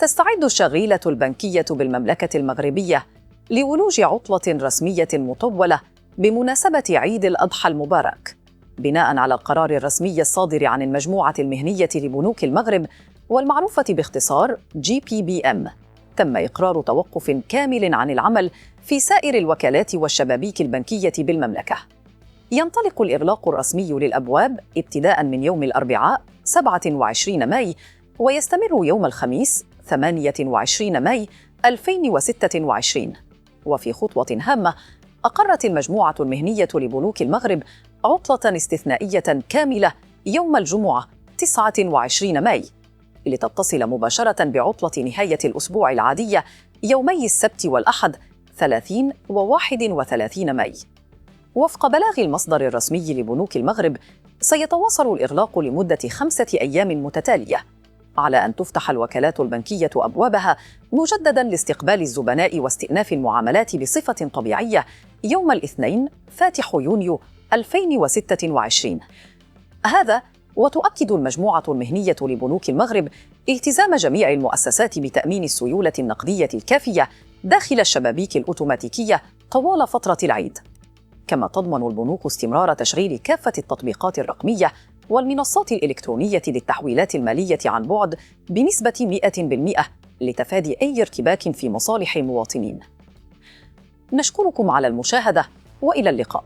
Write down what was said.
تستعد الشغيلة البنكية بالمملكة المغربية لولوج عطلة رسمية مطولة بمناسبة عيد الأضحى المبارك، بناء على القرار الرسمي الصادر عن المجموعة المهنية لبنوك المغرب والمعروفة باختصار GPBM. تم إقرار توقف كامل عن العمل في سائر الوكالات والشبابيك البنكية بالمملكة. ينطلق الإغلاق الرسمي للأبواب ابتداء من يوم الأربعاء 27 ماي ويستمر يوم الخميس 28 ماي 2026. وفي خطوة هامة، أقرت المجموعة المهنية لبنوك المغرب عطلة استثنائية كاملة يوم الجمعة 29 ماي لتتصل مباشرة بعطلة نهاية الأسبوع العادية يومي السبت والأحد 30 و31 ماي. وفق بلاغ المصدر الرسمي لبنوك المغرب، سيتواصل الإغلاق لمدة 5 أيام متتالية، على أن تفتح الوكالات البنكية أبوابها مجدداً لاستقبال الزبناء واستئناف المعاملات بصفة طبيعية يوم الاثنين فاتح يونيو 2026. هذا وتؤكد المجموعة المهنية لبنوك المغرب التزام جميع المؤسسات بتأمين السيولة النقدية الكافية داخل الشبابيك الأوتوماتيكية طوال فترة العيد. كما تضمن البنوك استمرار تشغيل كافة التطبيقات الرقمية والمنصات الإلكترونية للتحويلات المالية عن بعد بنسبة 100% لتفادي أي ارتباك في مصالح المواطنين. نشكركم على المشاهدة وإلى اللقاء.